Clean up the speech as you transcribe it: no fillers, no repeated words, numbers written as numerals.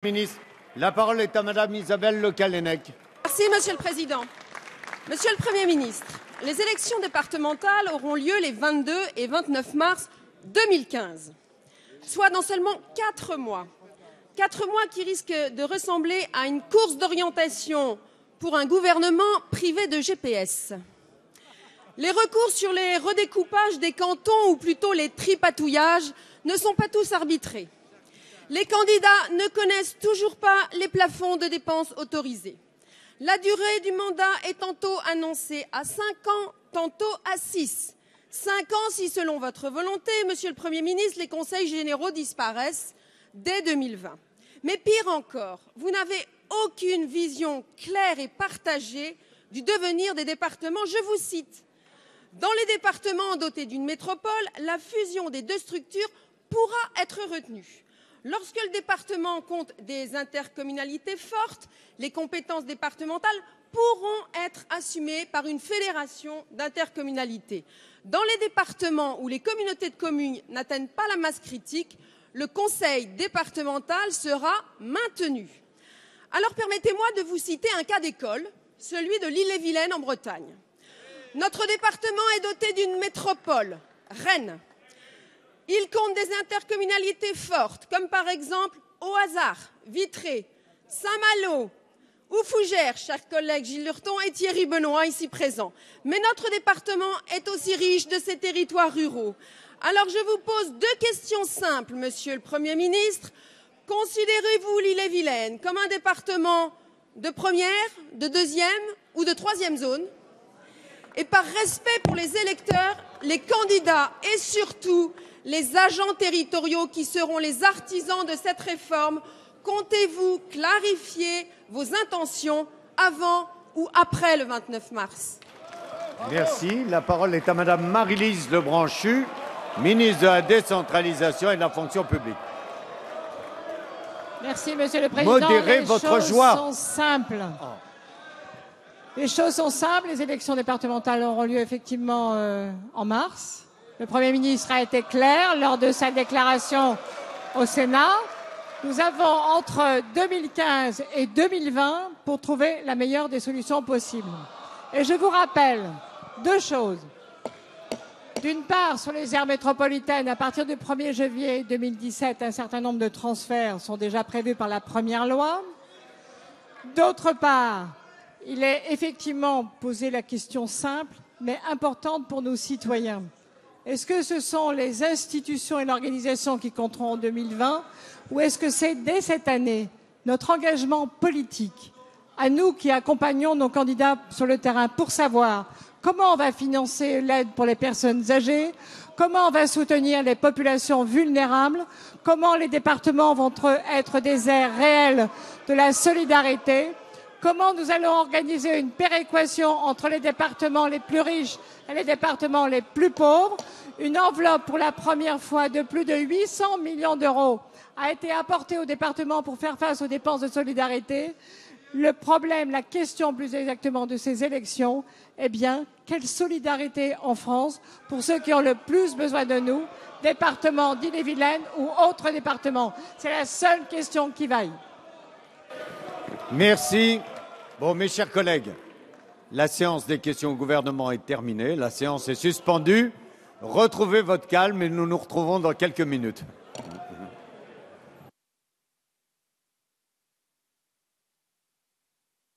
Ministre, la parole est à Madame Isabelle Le Callennec. Merci, Monsieur le Président. Monsieur le Premier ministre, les élections départementales auront lieu les 22 et 29 mars 2015, soit dans seulement 4 mois. 4 mois qui risquent de ressembler à une course d'orientation pour un gouvernement privé de GPS. Les recours sur les redécoupages des cantons, ou plutôt les tripatouillages, ne sont pas tous arbitrés. Les candidats ne connaissent toujours pas les plafonds de dépenses autorisés. La durée du mandat est tantôt annoncée à 5 ans, tantôt à 6. 5 ans si, selon votre volonté, Monsieur le Premier ministre, les conseils généraux disparaissent dès 2020. Mais pire encore, vous n'avez aucune vision claire et partagée du devenir des départements. Je vous cite. Dans les départements dotés d'une métropole, la fusion des deux structures pourra être retenue. Lorsque le département compte des intercommunalités fortes, les compétences départementales pourront être assumées par une fédération d'intercommunalités. Dans les départements où les communautés de communes n'atteignent pas la masse critique, le conseil départemental sera maintenu. Alors permettez-moi de vous citer un cas d'école, celui de l'Ille-et-Vilaine en Bretagne. Notre département est doté d'une métropole, Rennes. Il compte des intercommunalités fortes, comme par exemple au hasard, Vitré, Saint-Malo ou Fougères, chers collègues Gilles Lurton et Thierry Benoît ici présents. Mais notre département est aussi riche de ses territoires ruraux. Alors je vous pose 2 questions simples, Monsieur le Premier ministre. Considérez-vous l'Ille-et-Vilaine comme un département de première, de deuxième ou de troisième zone? Et par respect pour les électeurs, les candidats et surtout les agents territoriaux qui seront les artisans de cette réforme, comptez-vous clarifier vos intentions avant ou après le 29 mars? Merci. La parole est à Madame Marie-Lise Lebranchu, ministre de la Décentralisation et de la Fonction publique. Merci, Monsieur le Président. Modérez votre joie. Les choses sont simples. Les choses sont simples. Les élections départementales auront lieu effectivement en mars. Le Premier ministre a été clair lors de sa déclaration au Sénat. Nous avons entre 2015 et 2020 pour trouver la meilleure des solutions possibles. Et je vous rappelle 2 choses. D'une part, sur les aires métropolitaines, à partir du 1er janvier 2017, un certain nombre de transferts sont déjà prévus par la première loi. D'autre part, il est effectivement posé la question simple, mais importante pour nos citoyens. Est-ce que ce sont les institutions et l'organisation qui compteront en 2020 ou est-ce que c'est dès cette année notre engagement politique, à nous qui accompagnons nos candidats sur le terrain pour savoir comment on va financer l'aide pour les personnes âgées, comment on va soutenir les populations vulnérables, comment les départements vont être des aires réelles de la solidarité, comment nous allons organiser une péréquation entre les départements les plus riches et les départements les plus pauvres. Une enveloppe pour la première fois de plus de 800 millions d'euros a été apportée aux départements pour faire face aux dépenses de solidarité. Le problème, la question plus exactement de ces élections, eh bien, quelle solidarité en France pour ceux qui ont le plus besoin de nous, départements d'Ille-et-Vilaine ou autres départements? C'est la seule question qui vaille. Merci. Bon, mes chers collègues, la séance des questions au gouvernement est terminée. La séance est suspendue. Retrouvez votre calme et nous nous retrouvons dans quelques minutes.